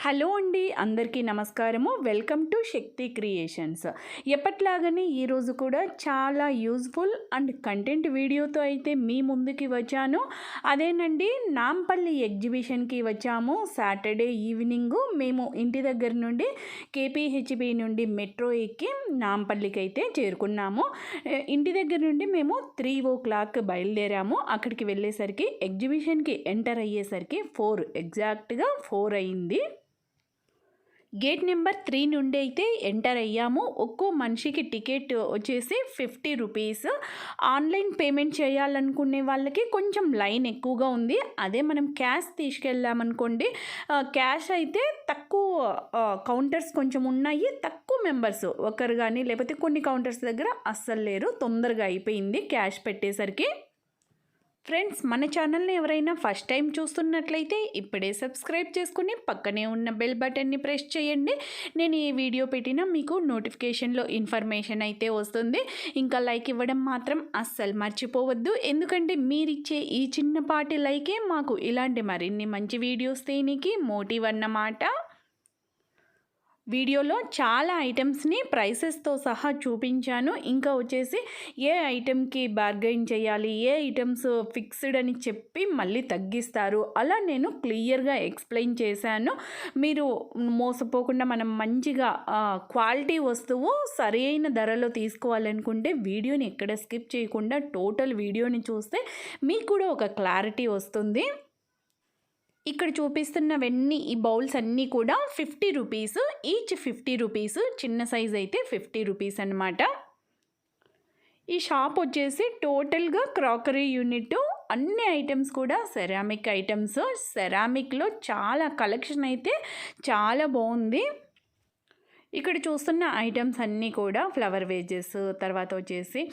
Hello అండి, అందరికీ నమస్కారము. Welcome to Shakti Creations. ఎప్పట్లాగానే ఈరోజు కూడా చాలా యూజ్ఫుల్ అండ్ కంటెంట్ వీడియోతో అయితే మీ ముందుకి వచ్చాను. అదేనండి, నాంపల్లి ఎగ్జిబిషన్కి వచ్చాము. సాటర్డే ఈవినింగ్ మేము ఇంటి దగ్గర నుండి కేపీహెచ్బి నుండి మెట్రో ఎక్కి నాంపల్లికి అయితే చేరుకున్నాము. ఇంటి దగ్గర నుండి మేము 3 o'clock బయలుదేరాము. అక్కడికి వెళ్ళేసరికి ఎగ్జిబిషన్కి ఎంటర్ అయ్యేసరికి 4 ఎగ్జాక్ట్గా 4 అయింది. గేట్ నెంబర్ 3 నుండి అయితే ఎంటర్ అయ్యాము. ఒక్కో మనిషికి టికెట్ వచ్చేసి 50 రూపీస్. ఆన్లైన్ పేమెంట్ చేయాలనుకునే వాళ్ళకి కొంచెం లైన్ ఎక్కువగా ఉంది. అదే మనం క్యాష్ తీసుకెళ్ళామనుకోండి, క్యాష్ అయితే తక్కువ కౌంటర్స్ కొంచెం ఉన్నాయి, తక్కువ మెంబర్స్ ఒకరు కానీ లేకపోతే కొన్ని కౌంటర్స్ దగ్గర అస్సలు లేరు. తొందరగా అయిపోయింది క్యాష్ పెట్టేసరికి. ఫ్రెండ్స్, మన ఛానల్ని ఎవరైనా ఫస్ట్ టైం చూస్తున్నట్లయితే ఇప్పుడే సబ్స్క్రైబ్ చేసుకుని పక్కనే ఉన్న బెల్ బటన్ని ప్రెస్ చేయండి. నేను ఏ వీడియో పెట్టినా మీకు నోటిఫికేషన్లో ఇన్ఫర్మేషన్ అయితే వస్తుంది. ఇంకా లైక్ ఇవ్వడం మాత్రం అస్సలు మర్చిపోవద్దు. ఎందుకంటే మీరిచ్చే ఈ చిన్నపాటి లైకే మాకు ఇలాంటి మరిన్ని మంచి వీడియోస్ తీయడానికి మోటివ్ అన్నమాట. వీడియోలో చాలా ఐటమ్స్ని ప్రైసెస్తో సహా చూపించాను. ఇంకా వచ్చేసి ఏ ఐటెంకి బార్గెయిన్ చేయాలి, ఏ ఐటమ్స్ ఫిక్స్డ్ అని చెప్పి మళ్ళీ తగ్గిస్తారు, అలా నేను క్లియర్గా ఎక్స్ప్లెయిన్ చేశాను. మీరు మోసపోకుండా మనం మంచిగా క్వాలిటీ వస్తువు సరైన ధరలో తీసుకోవాలనుకుంటే వీడియోని ఎక్కడ స్కిప్ చేయకుండా టోటల్ వీడియోని చూస్తే మీకు కూడా ఒక క్లారిటీ వస్తుంది. ఇక్కడ చూపిస్తున్నవన్నీ ఈ బౌల్స్ అన్నీ కూడా 50 రూపీస్ ఈచ్. 50 రూపీస్. చిన్న సైజ్ అయితే 50 రూపీస్ అన్నమాట. ఈ షాప్ వచ్చేసి టోటల్గా క్రాకరీ యూనిట్. అన్ని ఐటమ్స్ కూడా సెరామిక్ ఐటమ్స్. సెరామిక్లో చాలా కలెక్షన్ అయితే చాలా బాగుంది. ఇక్కడ చూస్తున్న ఐటమ్స్ అన్నీ కూడా ఫ్లవర్ వేజెస్, తర్వాత వచ్చేసి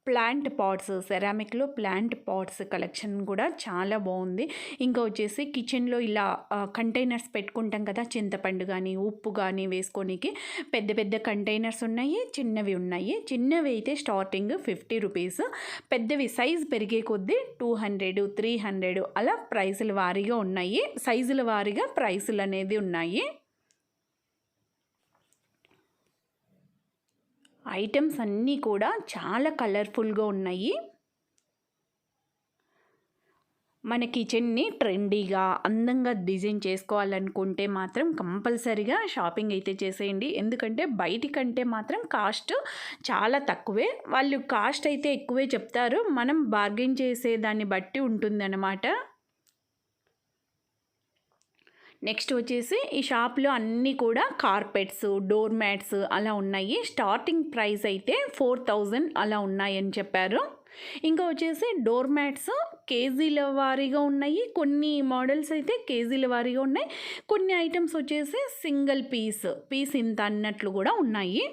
ప్లాంట్ పాట్స్, సెరామిక్లో ప్లాంట్ పాట్స్ కలెక్షన్ కూడా చాలా బాగుంది. ఇంకా వచ్చేసి కిచెన్లో ఇలా కంటైనర్స్ పెట్టుకుంటాం కదా, చింతపండు కానీ ఉప్పు కానీ వేసుకోనికి పెద్ద పెద్ద కంటైనర్స్ ఉన్నాయి, చిన్నవి ఉన్నాయి. చిన్నవి అయితే స్టార్టింగ్ 50 రూపీస్, పెద్దవి సైజ్ పెరిగే కొద్దీ 200, 300 అలా ప్రైసుల వారీగా ఉన్నాయి. సైజుల వారీగా ప్రైసులు అనేది ఉన్నాయి. ఐటమ్స్ అన్నీ కూడా చాలా కలర్ఫుల్గా ఉన్నాయి. మన కిచెన్ని ట్రెండీగా అందంగా డిజైన్ చేసుకోవాలనుకుంటే మాత్రం కంపల్సరీగా షాపింగ్ అయితే చేసేయండి. ఎందుకంటే బయటి కంటే మాత్రం కాస్ట్ చాలా తక్కువే. వాళ్ళు కాస్ట్ అయితే ఎక్కువే చెప్తారు, మనం బార్గెన్ చేసే దాన్ని బట్టి ఉంటుందన్నమాట. నెక్స్ట్ వచ్చేసి ఈ షాప్లో అన్నీ కూడా కార్పెట్స్, డోర్ మ్యాట్స్ అలా ఉన్నాయి. స్టార్టింగ్ ప్రైస్ అయితే 4000 అలా ఉన్నాయని చెప్పారు. ఇంకా వచ్చేసి డోర్ మ్యాట్స్ కేజీల వారీగా ఉన్నాయి. కొన్ని మోడల్స్ అయితే కేజీల వారీగా ఉన్నాయి. కొన్ని ఐటమ్స్ వచ్చేసి సింగిల్ పీస్ ఇంత అన్నట్లు కూడా ఉన్నాయి.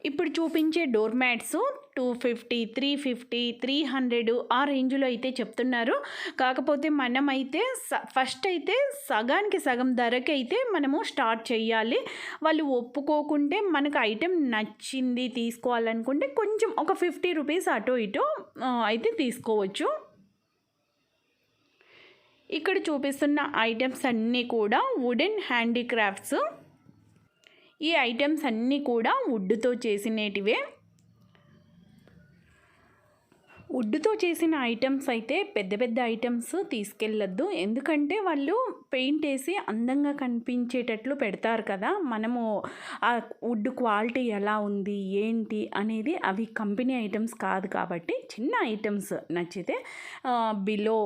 ఇప్పుడు చూపించే డోర్ మ్యాట్స్ 250, 350, 300 ఆ రేంజ్లో అయితే చెప్తున్నారు. కాకపోతే మనమైతే ఫస్ట్ అయితే సగానికి సగం ధరకి అయితే మనము స్టార్ట్ చేయాలి. వాళ్ళు ఒప్పుకోకుంటే మనకు ఐటెం నచ్చింది తీసుకోవాలనుకుంటే కొంచెం ఒక 50 రూపీస్ అటో ఇటో అయితే తీసుకోవచ్చు. ఇక్కడ చూపిస్తున్న ఐటమ్స్ అన్నీ కూడా వుడెన్ హ్యాండీక్రాఫ్ట్స్. ఈ ఐటమ్స్ అన్నీ కూడా వుడ్తో చేసినటివే. వుడ్తో చేసిన ఐటమ్స్ అయితే పెద్ద పెద్ద ఐటమ్స్ తీసుకెళ్ళొద్దు. ఎందుకంటే వాళ్ళు పెయింట్ వేసి అందంగా కనిపించేటట్లు పెడతారు కదా, మనము ఆ వుడ్ క్వాలిటీ ఎలా ఉంది ఏంటి అనేది అవి కంపెనీ ఐటమ్స్ కాదు. కాబట్టి చిన్న ఐటమ్స్ నచ్చితే బిలో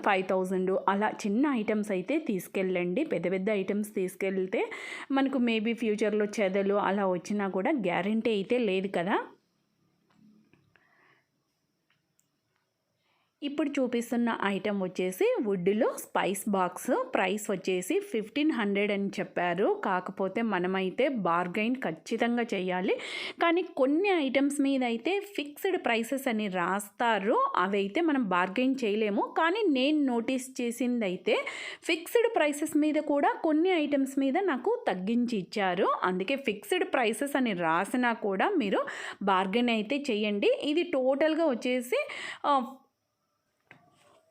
5000 అలా చిన్న ఐటమ్స్ అయితే తీసుకెళ్ళండి. పెద్ద పెద్ద ఐటమ్స్ తీసుకెళ్తే మనకు మేబీ ఫ్యూచర్లో చెదలు అలా వచ్చినా కూడా గ్యారంటీ అయితే లేదు కదా. ఇప్పుడు చూపిస్తున్న ఐటెం వచ్చేసి వుడ్లో స్పైస్ బాక్స్. ప్రైస్ వచ్చేసి 1500 అని చెప్పారు. కాకపోతే మనమైతే బార్గెయిన్ ఖచ్చితంగా చేయాలి. కానీ కొన్ని ఐటమ్స్ మీద అయితే ఫిక్స్డ్ ప్రైసెస్ అని రాస్తారు, అవి అయితే మనం బార్గెయిన్ చేయలేము. కానీ నేను నోటీస్ చేసింది అయితే ఫిక్స్డ్ ప్రైసెస్ మీద కూడా కొన్ని ఐటమ్స్ మీద నాకు తగ్గించి ఇచ్చారు. అందుకే ఫిక్స్డ్ ప్రైసెస్ అని రాసినా కూడా మీరు బార్గెయిన్ అయితే చేయండి. ఇది టోటల్గా వచ్చేసి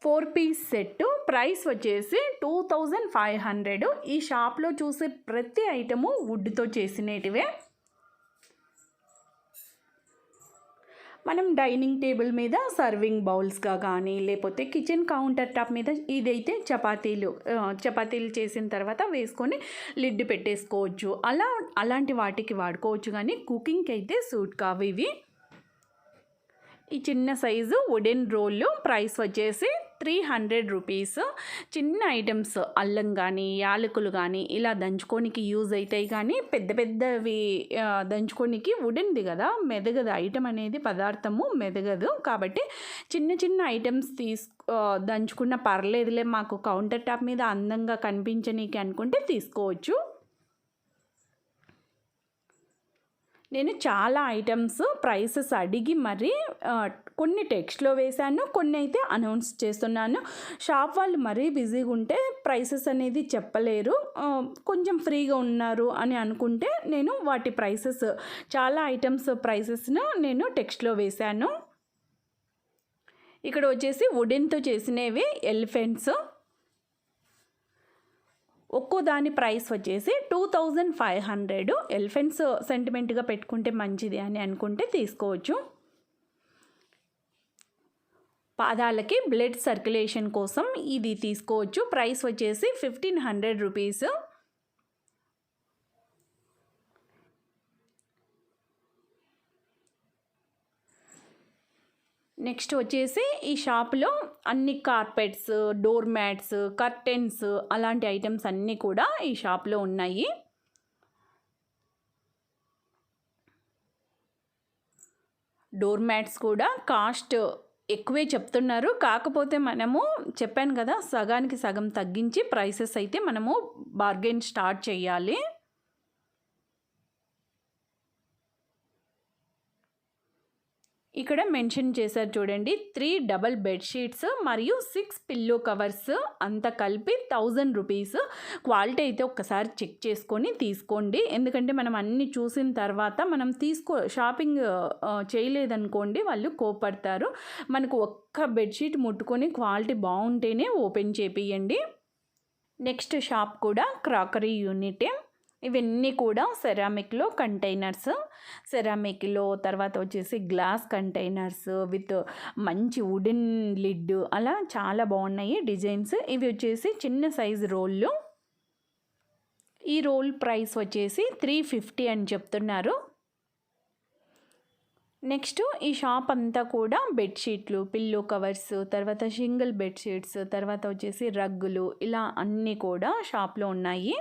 4 పీస్ సెట్ ప్రైస్ వచ్చేసి 2500. ఈ షాప్లో చూసే ప్రతి ఐటము వుడ్తో చేసినటివే. మనం డైనింగ్ టేబుల్ మీద సర్వింగ్ బౌల్స్గా కానీ లేకపోతే కిచెన్ కౌంటర్ టాప్ మీద ఇదైతే చపాతీలు చేసిన తర్వాత వేసుకొని లిడ్ పెట్టేసుకోవచ్చు. అలాంటి వాటికి వాడుకోవచ్చు, కానీ కుకింగ్కి అయితే సూట్ కావు ఇవి. ఈ చిన్న సైజు వుడెన్ రోల్ ప్రైస్ వచ్చేసి 300 రూపీస్. చిన్న ఐటమ్స్ అల్లం కానీ యాలకులు కానీ ఇలా దంచుకోనికి యూజ్ అవుతాయి, కానీ పెద్దవి దంచుకోనికి వుడెన్ది కదా, మెదగదు ఐటమ్ అనేది, పదార్థము మెదగదు. కాబట్టి చిన్న ఐటమ్స్ దంచుకున్న పర్లేదులే, మాకు కౌంటర్ టాప్ మీద అందంగా కనిపించనీకి అనుకుంటే తీసుకోవచ్చు. నేను చాలా ఐటమ్స్ ప్రైసెస్ అడిగి మరి కొన్ని టెక్స్ట్లో వేశాను, కొన్ని అయితే అనౌన్స్ చేస్తున్నాను. షాప్ వాళ్ళు మరీ బిజీగా ఉంటే ప్రైసెస్ అనేది చెప్పలేరు, కొంచెం ఫ్రీగా ఉన్నారు అని అనుకుంటే నేను వాటి ప్రైసెస్, చాలా ఐటమ్స్ ప్రైసెస్ను నేను టెక్స్ట్లో వేశాను. ఇక్కడ వచ్చేసి వుడెన్తో చేసినవి ఎలిఫెంట్స్. ఒక్కో దాని ప్రైస్ వచ్చేసి 2500. ఎలిఫెంట్స్ సెంటిమెంట్గా పెట్టుకుంటే మంచిది అని అనుకుంటే తీసుకోవచ్చు. పాదాలకి బ్లడ్ సర్క్యులేషన్ కోసం ఇది తీసుకోవచ్చు. ప్రైస్ వచ్చేసి 1500 రూపీస్. నెక్స్ట్ వచ్చేసి ఈ షాప్లో అన్ని కార్పెట్స్, డోర్ మ్యాట్స్, కర్టెన్స్ అలాంటి ఐటమ్స్ అన్నీ కూడా ఈ షాప్లో ఉన్నాయి. డోర్ మ్యాట్స్ కూడా కాస్ట్ ఎక్కువే చెప్తున్నారు, కాకపోతే మనము చెప్పాను కదా, సగానికి సగం తగ్గించి ప్రైసెస్ అయితే మనము బార్గెన్ స్టార్ట్ చేయాలి. ఇక్కడ మెన్షన్ చేశారు చూడండి, 3 డబల్ బెడ్షీట్స్ మరియు 6 పిల్లో కవర్స్, అంతా కలిపి 1000 రూపీస్. క్వాలిటీ అయితే ఒక్కసారి చెక్ చేసుకొని తీసుకోండి, ఎందుకంటే మనం అన్నీ చూసిన తర్వాత మనం షాపింగ్ చేయలేదనుకోండి వాళ్ళు కోపడతారు. మనకు ఒక్క బెడ్షీట్ ముట్టుకొని క్వాలిటీ బాగుంటేనే ఓపెన్ చేపియండి. నెక్స్ట్ షాప్ కూడా క్రాకరీ యూనిటే. ఇవన్నీ కూడా సెరామిక్లో కంటైనర్స్, సెరామిక్లో తర్వాత వచ్చేసి గ్లాస్ కంటైనర్స్ విత్ మంచి వుడెన్ లిడ్, అలా చాలా బాగున్నాయి డిజైన్స్. ఇవి వచ్చేసి చిన్న సైజు రోళ్ళు. ఈ రోల్ ప్రైస్ వచ్చేసి 350 అని చెప్తున్నారు. నెక్స్ట్ ఈ షాప్ అంతా కూడా బెడ్షీట్లు, పిల్లో కవర్స్, తర్వాత సింగిల్ బెడ్షీట్స్, తర్వాత వచ్చేసి రగ్గులు, ఇలా అన్నీ కూడా షాప్లో ఉన్నాయి.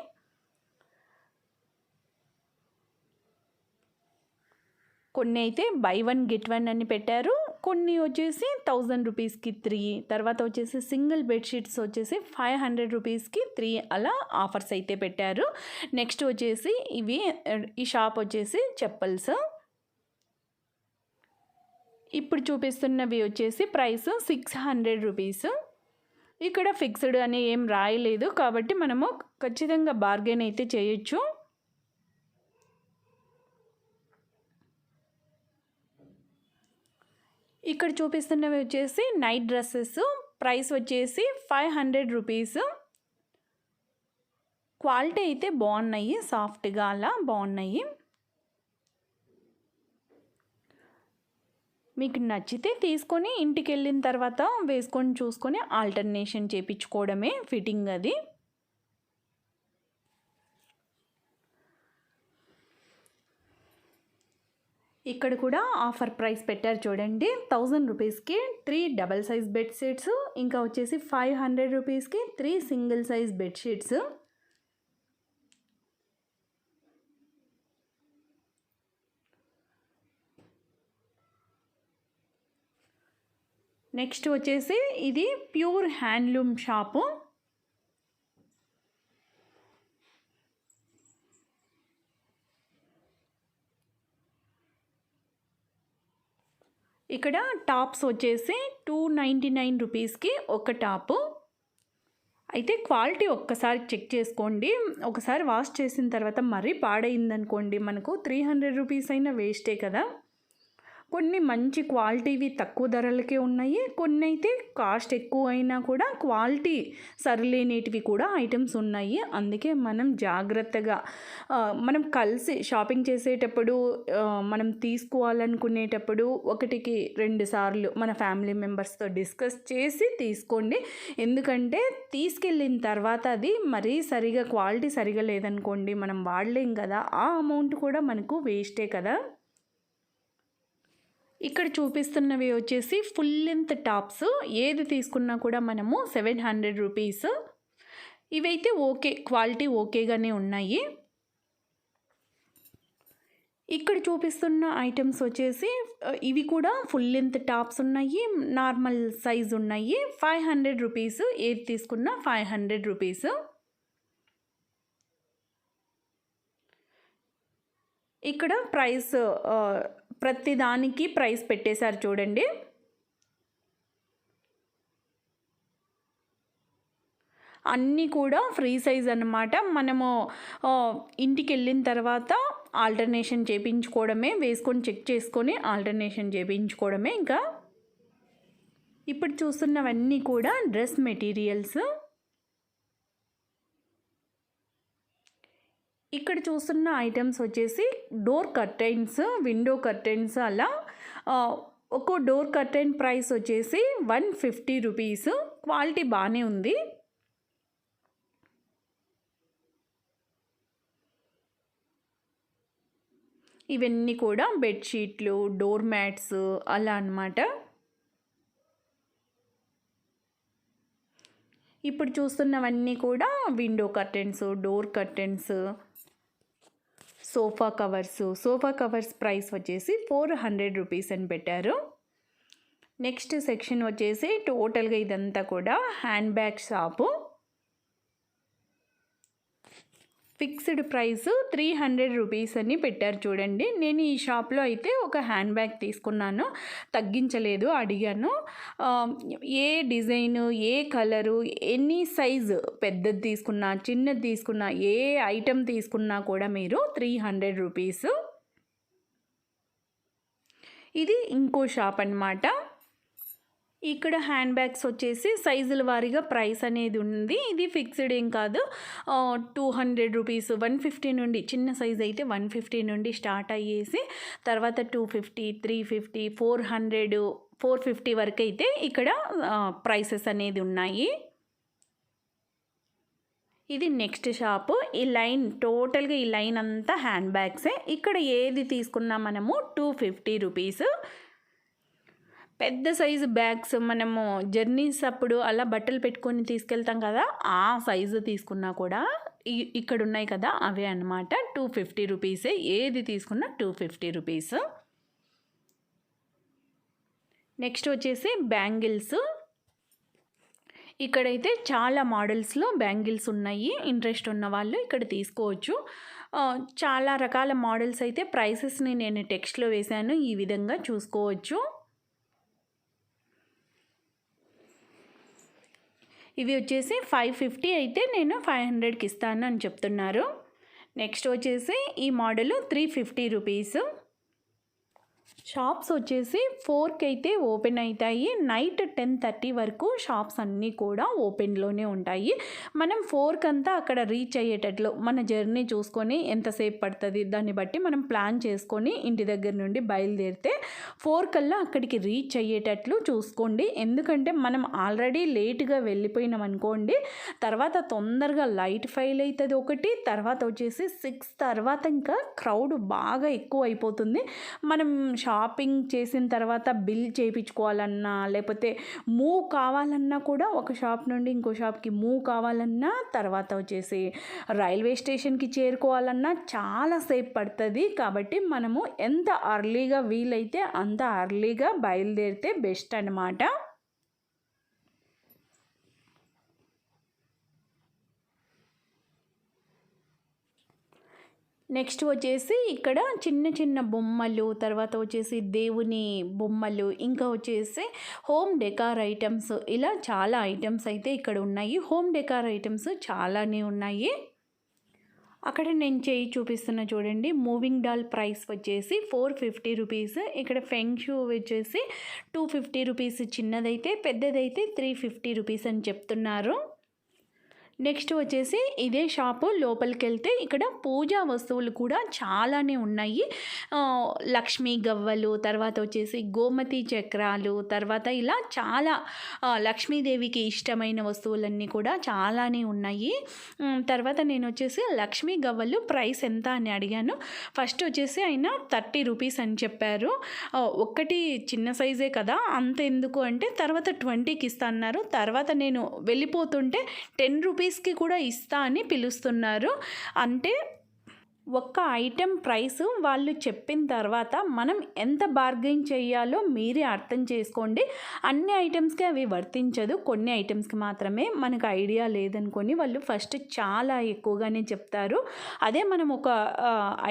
కొన్ని అయితే బై 1 గెట్ 1 అని పెట్టారు, కొన్ని వచ్చేసి 1000 రూపీస్కి 3, తర్వాత వచ్చేసి సింగిల్ బెడ్షీట్స్ వచ్చేసి 500 రూపీస్కి 3 అలా ఆఫర్స్ అయితే పెట్టారు. నెక్స్ట్ వచ్చేసి ఈ షాప్ వచ్చేసి చెప్పల్స్. ఇప్పుడు చూపిస్తున్నవి వచ్చేసి ప్రైస్ 600 రూపీస్. ఇక్కడ ఫిక్స్డ్ అని ఏం రాయలేదు, కాబట్టి మనము ఖచ్చితంగా బార్గెన్ అయితే చేయొచ్చు. ఇక్కడ చూపిస్తున్నవి వచ్చేసి నైట్ డ్రెస్సెస్. ప్రైస్ వచ్చేసి 500 రూపీస్. క్వాలిటీ అయితే బాగున్నాయి, సాఫ్ట్గా అలా బాగున్నాయి. మీకు నచ్చితే తీసుకొని ఇంటికి వెళ్ళిన తర్వాత వేసుకొని చూసుకొని ఆల్టర్నేషన్ చేయించుకోవడమే ఫిట్టింగ్ అది. ఇక్కడ కూడా ఆఫర్ ప్రైస్ పెట్టారు చూడండి, 1000 రూపీస్కి 3 డబల్ సైజ్ బెడ్షీట్స్, ఇంకా వచ్చేసి 500 రూపీస్కి 3 సింగిల్ సైజ్ బెడ్షీట్స్. నెక్స్ట్ వచ్చేసి ఇది ప్యూర్ హ్యాండ్లూమ్ షాపు. ఇక్కడ టాప్స్ వచ్చేసి 299 రూపీస్కి ఒక టాపు. అయితే క్వాలిటీ ఒక్కసారి చెక్ చేసుకోండి, ఒకసారి వాష్ చేసిన తర్వాత మరీ పాడైందనుకోండి మనకు 300 రూపీస్ అయినా వేస్టే కదా. కొన్ని మంచి క్వాలిటీవి తక్కువ ధరలకే ఉన్నాయి, కొన్ని అయితే కాస్ట్ ఎక్కువ అయినా కూడా క్వాలిటీ సరిలేనిటివి కూడా ఐటమ్స్ ఉన్నాయి. అందుకే మనం జాగ్రత్తగా మనం కలిసి షాపింగ్ చేసేటప్పుడు మనం తీసుకోవాలనుకునేటప్పుడు ఒకటికి 2 సార్లు మన ఫ్యామిలీ మెంబర్స్తో డిస్కస్ చేసి తీసుకోండి. ఎందుకంటే తీసుకెళ్ళిన తర్వాత అది మరీ సరిగా క్వాలిటీ సరిగా లేదనుకోండి, మనం వాడలేం కదా, ఆ అమౌంట్ కూడా మనకు వేస్టే కదా. ఇక్కడ చూపిస్తున్నవి వచ్చేసి ఫుల్ లెంత్ టాప్స్, ఏది తీసుకున్నా కూడా మనము 700 రూపీస్. ఇవైతే ఓకే, క్వాలిటీ ఓకేగానే ఉన్నాయి. ఇక్కడ చూపిస్తున్న ఐటమ్స్ వచ్చేసి ఇవి కూడా ఫుల్ లెంత్ టాప్స్ ఉన్నాయి, నార్మల్ సైజ్ ఉన్నాయి. 500 రూపీస్, ఏది తీసుకున్నా 500 రూపీస్. ఇక్కడ ప్రైస్ ప్రతి దానికి ప్రైస్ పెట్టేశారు చూడండి. అన్నీ కూడా ఫ్రీ సైజ్ అన్నమాట. మనము ఇంటికి వెళ్ళిన తర్వాత ఆల్టర్నేషన్ చేయించుకోవడమే, వేసుకొని చెక్ చేసుకొని ఆల్టర్నేషన్ చేయించుకోవడమే. ఇంకా ఇప్పుడు చూస్తున్నవన్నీ కూడా డ్రెస్ మెటీరియల్స్. ఇక్కడ చూస్తున్న ఐటమ్స్ వచ్చేసి డోర్ కర్టైన్స్, విండో కర్టైన్స్. అలా ఒక్కో డోర్ కర్టైన్ ప్రైస్ వచ్చేసి 150 రూపీస్. క్వాలిటీ బాగానే ఉంది. ఇవన్నీ కూడా బెడ్షీట్లు, డోర్ మ్యాట్స్ అలా అన్నమాట. ఇప్పుడు చూస్తున్నవన్నీ కూడా window curtains, door curtains, sofa covers price వచ్చేసి 400 రూపీస్ అని పెట్టారు. నెక్స్ట్ సెక్షన్ వచ్చేసి టోటల్గా ఇదంతా కూడా hand bag shop. Fixed price 300 rupees అని పెట్టారు చూడండి. నేను ఈ షాప్లో అయితే ఒక హ్యాండ్ బ్యాగ్ తీసుకున్నాను, తగ్గించలేదు, అడిగాను. ఏ డిజైను, ఏ కలరు, ఎనీ సైజు, పెద్దది తీసుకున్నా చిన్నది తీసుకున్నా, ఏ ఐటెం తీసుకున్నా కూడా మీరు 300 రూపీస్. ఇది ఇంకో షాప్ అన్నమాట. ఇక్కడ హ్యాండ్ బ్యాగ్స్ వచ్చేసి సైజుల వారీగా ప్రైస్ అనేది ఉంది. ఇది ఫిక్స్డ్ ఏం కాదు. 200 రూపీస్, 150 నుండి, చిన్న సైజ్ అయితే 150 నుండి స్టార్ట్ అయ్యేసి తర్వాత 250, 350, 400, 450 వరకు అయితే ఇక్కడ ప్రైసెస్ అనేది ఉన్నాయి. ఇది నెక్స్ట్ షాపు. ఈ లైన్ టోటల్గా ఈ లైన్ అంతా హ్యాండ్ బ్యాగ్సే. ఇక్కడ ఏది తీసుకున్నా మనము 250 రూపీస్. పెద్ద సైజు బ్యాగ్స్ మనము జర్నీస్ అప్పుడు అలా బట్టలు పెట్టుకొని తీసుకెళ్తాం కదా, ఆ సైజు తీసుకున్నా కూడా ఇక్కడ ఉన్నాయి కదా, అవే అన్నమాట. 250 రూపీసే, ఏది తీసుకున్నా 250 రూపీస్. నెక్స్ట్ వచ్చేసి బ్యాంగిల్స్. ఇక్కడైతే చాలా మోడల్స్లో బ్యాంగిల్స్ ఉన్నాయి. ఇంట్రెస్ట్ ఉన్న వాళ్ళు ఇక్కడ తీసుకోవచ్చు. చాలా రకాల మోడల్స్ అయితే ప్రైసెస్ని నేను టెక్స్ట్లో వేశాను, ఈ విధంగా చూసుకోవచ్చు. ఇవి వచ్చేసి 550 అయితే నేను 500కి ఇస్తాను అని చెప్తున్నారు. నెక్స్ట్ వచ్చేసి ఈ మోడలు 350 రూపీస్. షాప్స్ వచ్చేసి 4కి అయితే ఓపెన్ అవుతాయి. నైట్ 10:30 వరకు షాప్స్ అన్నీ కూడా ఓపెన్లోనే ఉంటాయి. మనం 4కి అంతా అక్కడ రీచ్ అయ్యేటట్లు మన జర్నీ చూసుకొని ఎంతసేపు పడుతుంది దాన్ని బట్టి మనం ప్లాన్ చేసుకొని ఇంటి దగ్గర నుండి బయలుదేరితే 4 కల్లా అక్కడికి రీచ్ అయ్యేటట్లు చూసుకోండి. ఎందుకంటే మనం ఆల్రెడీ లేట్గా వెళ్ళిపోయినాం అనుకోండి, తర్వాత తొందరగా లైట్ ఫెయిల్ అవుతుంది ఒకటి, తర్వాత వచ్చేసి 6 తర్వాత ఇంకా క్రౌడ్ బాగా ఎక్కువ అయిపోతుంది. మనం షాపింగ్ చేసిన తర్వాత బిల్ చేయించుకోవాలన్నా, లేకపోతే మూవ్ కావాలన్నా కూడా ఒక షాప్ నుండి ఇంకో షాప్కి మూవ్ కావాలన్నా, తర్వాత వచ్చేసి రైల్వే స్టేషన్కి చేరుకోవాలన్నా చాలాసేపు పడుతుంది. కాబట్టి మనము ఎంత అర్లీగా వీలైతే అంత అర్లీగా బయలుదేరితే బెస్ట్ అన్నమాట. నెక్స్ట్ వచ్చేసి ఇక్కడ చిన్న చిన్న బొమ్మలు, తర్వాత వచ్చేసి దేవుని బొమ్మలు, ఇంకా వచ్చేసి హోమ్ డెకార్ ఐటమ్స్, ఇలా చాలా ఐటమ్స్ అయితే ఇక్కడ ఉన్నాయి. హోమ్ డెకార్ ఐటమ్స్ చాలానే ఉన్నాయి. అక్కడ నేను చేయి చూపిస్తున్నా చూడండి. మూవింగ్ డాల్ ప్రైస్ వచ్చేసి 450 రూపీస్. ఇక్కడ ఫెంగ్ షూ వచ్చేసి 250 రూపీస్ చిన్నదైతే, పెద్దదైతే 350 రూపీస్ అని చెప్తున్నారు. నెక్స్ట్ వచ్చేసి ఇదే షాపు లోపలికి వెళ్తే ఇక్కడ పూజా వస్తువులు కూడా చాలానే ఉన్నాయి. లక్ష్మీ గవ్వలు, తర్వాత వచ్చేసి గోమతి చక్రాలు, తర్వాత ఇలా చాలా లక్ష్మీదేవికి ఇష్టమైన వస్తువులన్నీ కూడా చాలానే ఉన్నాయి. తర్వాత నేను వచ్చేసి లక్ష్మీ గవ్వలు ప్రైస్ ఎంత అని అడిగాను. ఫస్ట్ వచ్చేసి ఆయన 30 రూపీస్ అని చెప్పారు. ఒక్కటి చిన్న సైజే కదా అంత ఎందుకు అంటే తర్వాత 20కి ఇస్తా అన్నారు. తర్వాత నేను వెళ్ళిపోతుంటే 10 రూపీస్కి కూడా ఇస్తా అని పిలుస్తున్నారు. అంటే ఒక్క ఐటెం ప్రైస్ వాళ్ళు చెప్పిన తర్వాత మనం ఎంత బార్గెయిన్ చేయాలో మీరే అర్థం చేసుకోండి. అన్ని ఐటమ్స్కి అవి వర్తించదు, కొన్ని ఐటమ్స్కి మాత్రమే. మనకు ఐడియా లేదనుకొని వాళ్ళు ఫస్ట్ చాలా ఎక్కువగానే చెప్తారు. అదే మనం ఒక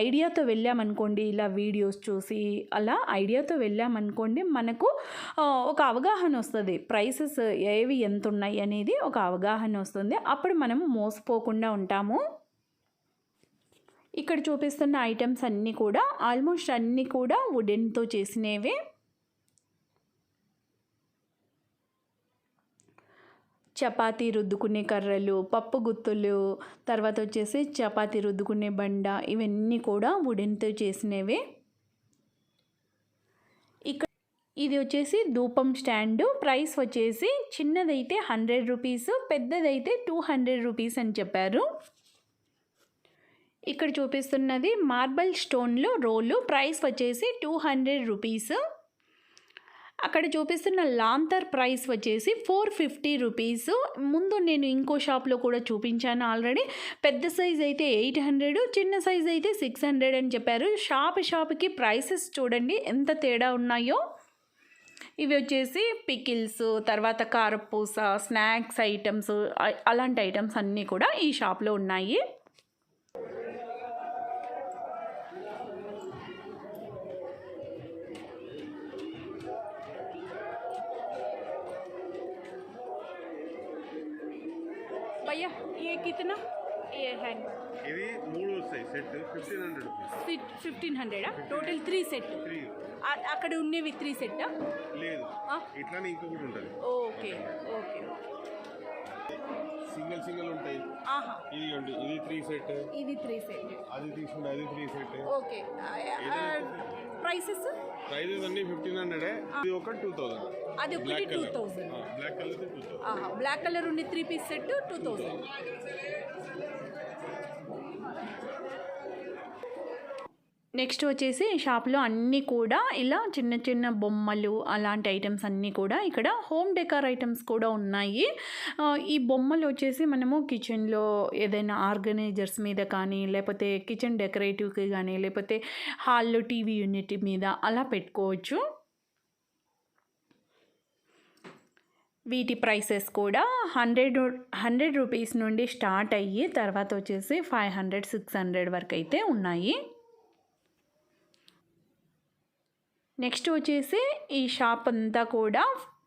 ఐడియాతో వెళ్ళామనుకోండి, ఇలా వీడియోస్ చూసి అలా ఐడియాతో వెళ్ళామనుకోండి, మనకు ఒక అవగాహన వస్తుంది. ప్రైసెస్ ఏవి ఎంత ఉన్నాయి అనేది ఒక అవగాహన వస్తుంది. అప్పుడు మనం మోసపోకుండా ఉంటాము. ఇక్కడ చూపిస్తున్న ఐటమ్స్ అన్నీ కూడా ఆల్మోస్ట్ అన్నీ కూడా వుడెన్తో చేసినవే. చపాతీ రుద్దుకునే కర్రలు, పప్పు గుత్తులు, తర్వాత వచ్చేసి చపాతీ రుద్దుకునే బండ, ఇవన్నీ కూడా వుడెన్తో చేసినవే. ఇది వచ్చేసి ధూపం స్టాండు. ప్రైస్ వచ్చేసి చిన్నదైతే 100 రూపీస్, పెద్దదైతే 200 రూపీస్ అని చెప్పారు. ఇక్కడ చూపిస్తున్నది మార్బల్ స్టోన్లో రోలు. ప్రైస్ వచ్చేసి 200 రూపీస్. అక్కడ చూపిస్తున్న లాంతర్ ప్రైస్ వచ్చేసి 450 రూపీస్. ముందు నేను ఇంకో షాప్లో కూడా చూపించాను ఆల్రెడీ. పెద్ద సైజ్ అయితే 800, చిన్న సైజ్ అయితే 600 అని చెప్పారు. షాప్కి ప్రైసెస్ చూడండి ఎంత తేడా ఉన్నాయో. ఇవి వచ్చేసి పికిల్స్, తర్వాత కారపూస, స్నాక్స్ ఐటమ్స్, అలాంటి ఐటమ్స్ అన్నీ కూడా ఈ షాప్లో ఉన్నాయి. भैया ये कितना ये है ఇది మూడు వస్తాయి సెట్ 1500 రూపీస్. 1500 total 3 set. అక్కడ ఉన్నవి 3 సెట్ లేదు, ఇట్లానే ఇంకొకటి ఉంటుంది. Okay okay. సింగిల్ ఉంటాయి. ఇది అండి, ఇది 3 సెట్, ఇది 3 సెట్. అది తీసుకుంటే అది 3 సెట్. ఓకే. ప్రైసెస్ అన్ని 1500. ఇది ఒక 2000. అది ఒకటి 2000. Black colour 2000. బ్లాక్ కలర్ ఉండి 3 పీస్ సెట్ 2000. నెక్స్ట్ వచ్చేసి షాప్లో అన్నీ కూడా ఇలా చిన్న చిన్న బొమ్మలు అలాంటి ఐటమ్స్ అన్నీ కూడా ఇక్కడ హోమ్ డెకార్ ఐటమ్స్ కూడా ఉన్నాయి. ఈ బొమ్మలు వచ్చేసి మనము కిచెన్లో ఏదైనా ఆర్గనైజర్స్ మీద కానీ, లేకపోతే కిచెన్ డెకరేటివ్కి కానీ, లేకపోతే హాల్లో టీవీ యూనిట్ మీద అలా పెట్టుకోవచ్చు. వీటి ప్రైసెస్ కూడా 100 రూపీస్ నుండి స్టార్ట్ అయ్యి తర్వాత వచ్చేసి 500, 600 వరకు అయితే ఉన్నాయి. నెక్స్ట్ వచ్చేసి ఈ షాప్ అంతా కూడా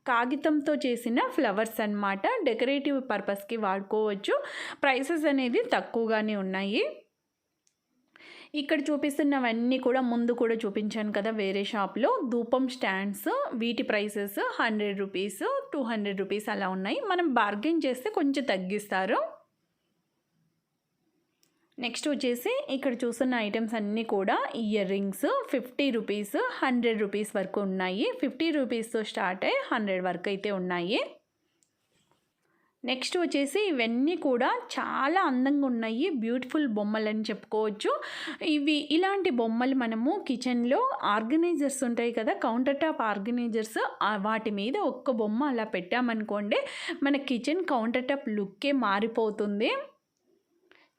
కాగితంతో చేసిన ఫ్లవర్స్ అన్నమాట. డెకరేటివ్ పర్పస్కి వాడుకోవచ్చు. ప్రైసెస్ అనేది తక్కువగానే ఉన్నాయి. ఇక్కడ చూపిస్తున్నవన్నీ కూడా ముందు కూడా చూపించాను కదా వేరే షాప్లో, ధూపం స్టాండ్స్. వీటి ప్రైసెస్ 100 రూపీస్, 200 రూపీస్ అలా ఉన్నాయి. మనం బార్గెన్ చేస్తే కొంచెం తగ్గిస్తారు. నెక్స్ట్ వచ్చేసి ఇక్కడ చూస్తున్న ఐటమ్స్ అన్నీ కూడా ఇయర్ రింగ్స్ 50 రూపీస్, 100 రూపీస్ వరకు ఉన్నాయి. 50 రూపీస్తో స్టార్ట్ అయ్యి 100 వరకు అయితే ఉన్నాయి. నెక్స్ట్ వచ్చేసి ఇవన్నీ కూడా చాలా అందంగా ఉన్నాయి. బ్యూటిఫుల్ బొమ్మలు అని చెప్పుకోవచ్చు. ఇలాంటి బొమ్మలు మనము కిచెన్లో ఆర్గనైజర్స్ ఉంటాయి కదా, కౌంటర్ టాప్ ఆర్గనైజర్స్, వాటి మీద ఒక్క బొమ్మ అలా పెట్టామనుకోండి, మన కిచెన్ కౌంటర్ టాప్ లుక్కే మారిపోతుంది.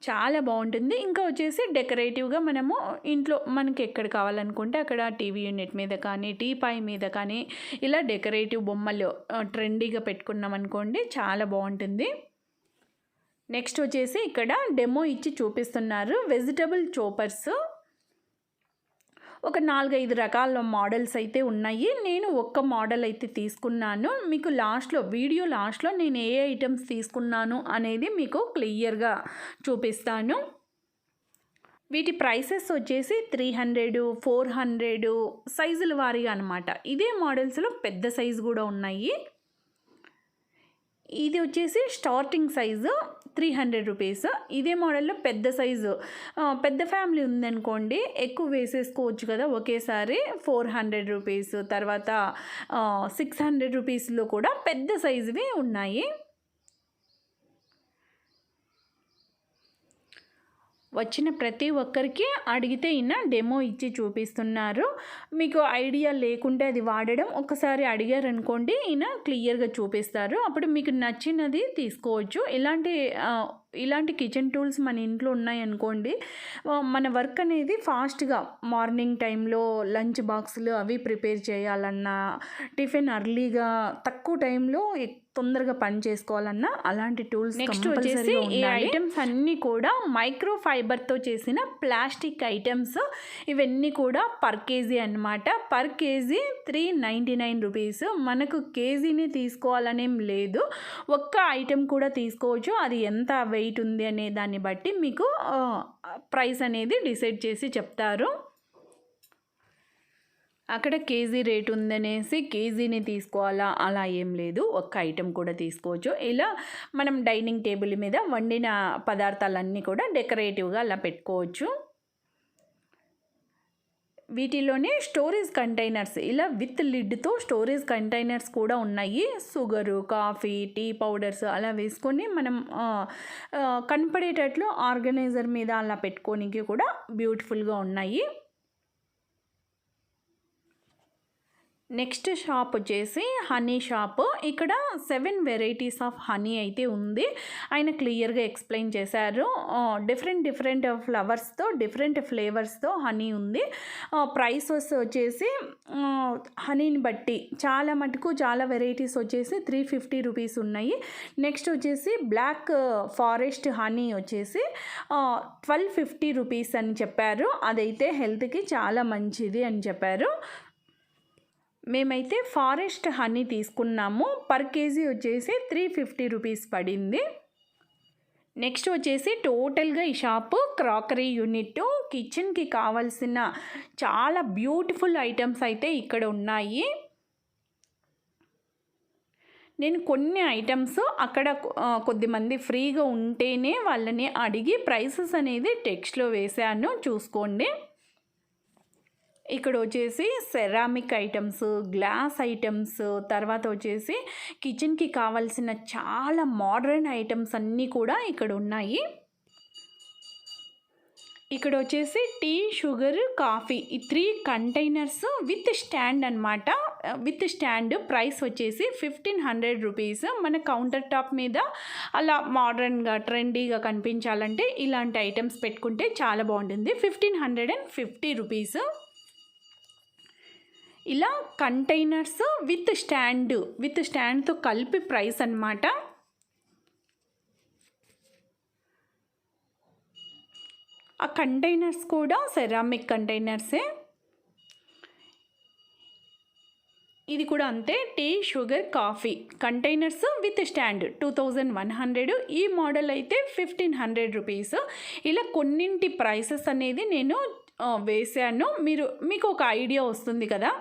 చాలా బాగుంటుంది. ఇంకా వచ్చేసి డెకరేటివ్గా మనము ఇంట్లో మనకి ఎక్కడ కావాలనుకుంటే అక్కడ టీవీ యూనిట్ మీద కానీ, టీపాయ్ మీద కానీ ఇలా డెకరేటివ్ బొమ్మలు ట్రెండీగా పెట్టుకున్నాం అనుకోండి, చాలా బాగుంటుంది. నెక్స్ట్ వచ్చేసి ఇక్కడ డెమో ఇచ్చి చూపిస్తున్నారు వెజిటబుల్ చోపర్స్. ఒక 4-5 రకాల మోడల్స్ అయితే ఉన్నాయి. నేను ఒక్క మోడల్ అయితే తీసుకున్నాను. మీకు వీడియో లాస్ట్లో నేను ఏ ఐటమ్స్ తీసుకున్నాను అనేది మీకు క్లియర్గా చూపిస్తాను. వీటి ప్రైసెస్ వచ్చేసి 300, 400 సైజుల వారీగా అనమాట. ఇదే మోడల్స్లో పెద్ద సైజు కూడా ఉన్నాయి. ఇది వచ్చేసి స్టార్టింగ్ సైజు 300 రూపీస్. ఇదే మోడల్లో పెద్ద సైజు, పెద్ద ఫ్యామిలీ ఉందనుకోండి ఎక్కువ వేసేసుకోవచ్చు కదా ఒకేసారి. 400 రూపీస్, తర్వాత 600 రూపీస్లో కూడా పెద్ద సైజువి ఉన్నాయి. వచ్చిన ప్రతి ఒక్కరికి అడిగితే డెమో ఇచ్చి చూపిస్తున్నారు. మీకు ఐడియా లేకుంటే అది వాడడం ఒకసారి అడిగారనుకోండి క్లియర్గా చూపిస్తారు. అప్పుడు మీకు నచ్చినది తీసుకోవచ్చు. ఇలాంటి కిచెన్ టూల్స్ మన ఇంట్లో ఉన్నాయనుకోండి, మన వర్క్ అనేది ఫాస్ట్గా మార్నింగ్ టైంలో లంచ్ బాక్సులు అవి ప్రిపేర్ చేయాలన్నా, టిఫిన్ అర్లీగా తక్కువ టైంలో తొందరగా పని చేసుకోవాలన్నా అలాంటి టూల్స్. నెక్స్ట్ వచ్చేసి ఈ ఐటమ్స్ అన్నీ కూడా మైక్రో ఫైబర్తో చేసిన ప్లాస్టిక్ ఐటమ్స్. ఇవన్నీ కూడా పర్ కేజీ అన్నమాట. Per KG 399 rupees. మనకు కేజీని తీసుకోవాలనేం లేదు, ఒక్క ఐటెం కూడా తీసుకోవచ్చు. అది ఎంత వెయిట్ ఉంది అనే దాన్ని బట్టి మీకు ప్రైస్ అనేది డిసైడ్ చేసి చెప్తారు. అక్కడ కేజీ రేట్ ఉందనేసి కేజీని తీసుకోవాలా అలా ఏం లేదు, ఒక్క ఐటెం కూడా తీసుకోవచ్చు. ఇలా మనం డైనింగ్ టేబుల్ మీద వండిన పదార్థాలన్నీ కూడా డెకరేటివ్గా అలా పెట్టుకోవచ్చు. వీటిలోనే స్టోరేజ్ కంటైనర్స్, ఇలా విత్ లిడ్తో స్టోరేజ్ కంటైనర్స్ కూడా ఉన్నాయి. షుగరు, కాఫీ, టీ పౌడర్స్ అలా వేసుకొని మనం కనపడేటట్లు ఆర్గనైజర్ మీద అలా పెట్టుకోనికి కూడా బ్యూటిఫుల్గా ఉన్నాయి. నెక్స్ట్ షాప్ వచ్చేసి హనీ షాప్. ఇక్కడ 7 వెరైటీస్ ఆఫ్ హనీ అయితే ఉంది. ఆయన క్లియర్గా ఎక్స్ప్లెయిన్ చేశారు. డిఫరెంట్ ఫ్లవర్స్తో, డిఫరెంట్ ఫ్లేవర్స్తో హనీ ఉంది. ప్రైసెస్ వచ్చేసి హనీని బట్టి చాలా మటుకు చాలా వెరైటీస్ వచ్చేసి 350 రూపీస్ ఉన్నాయి. నెక్స్ట్ వచ్చేసి బ్లాక్ ఫారెస్ట్ హనీ వచ్చేసి 1250 రూపీస్ అని చెప్పారు. అదైతే హెల్త్కి చాలా మంచిది అని చెప్పారు. మేమైతే ఫారెస్ట్ హనీ తీసుకున్నాము. పర్ కేజీ వచ్చేసి 350 రూపీస్ పడింది. నెక్స్ట్ వచ్చేసి టోటల్గా ఈ షాపు క్రాకరీ యూనిట్, కిచెన్కి కావాల్సిన చాలా బ్యూటిఫుల్ ఐటమ్స్ అయితే ఇక్కడ ఉన్నాయి. నేను కొన్ని ఐటమ్స్ అక్కడ కొద్దిమంది ఫ్రీగా ఉంటేనే వాళ్ళని అడిగి ప్రైసెస్ అనేది టెక్స్ట్లో వేసాను, చూసుకోండి. ఇక్కడ వచ్చేసి సెరామిక్ ఐటమ్స్, గ్లాస్ ఐటమ్స్, తర్వాత వచ్చేసి కిచెన్కి కావాల్సిన చాలా మోడర్న్ ఐటమ్స్ అన్నీ కూడా ఇక్కడ ఉన్నాయి. ఇక్కడ వచ్చేసి టీ, షుగర్, కాఫీ ఈ 3 కంటైనర్స్ విత్ స్టాండ్ అనమాట. విత్ స్టాండ్ ప్రైస్ వచ్చేసి 1500 రూపీస్. మన కౌంటర్ టాప్ మీద అలా మోడర్న్గా ట్రెండీగా కనిపించాలంటే ఇలాంటి ఐటమ్స్ పెట్టుకుంటే చాలా బాగుంటుంది. 1550 రూపీస్. ఇలా కంటైనర్స్ విత్ స్టాండ్తో కలిపి ప్రైస్ అన్నమాట. ఆ కంటైనర్స్ కూడా సెరామిక్ కంటైనర్సే. ఇది కూడా అంతే, tea, sugar, coffee containers with stand 2100. ఈ మోడల్ అయితే 1500 రూపీస్. ఇలా కొన్నింటి ప్రైసెస్ అనేది నేను వేసాను, మీకు ఒక ఐడియా వస్తుంది కదా.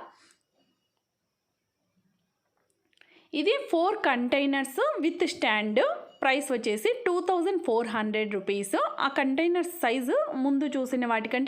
ఇది 4 కంటైనర్స్ విత్ స్టాండ్. ప్రైస్ వచ్చేసి 2400 రూపీస్. ఆ కంటైనర్ సైజు ముందు చూసిన వాటికంటే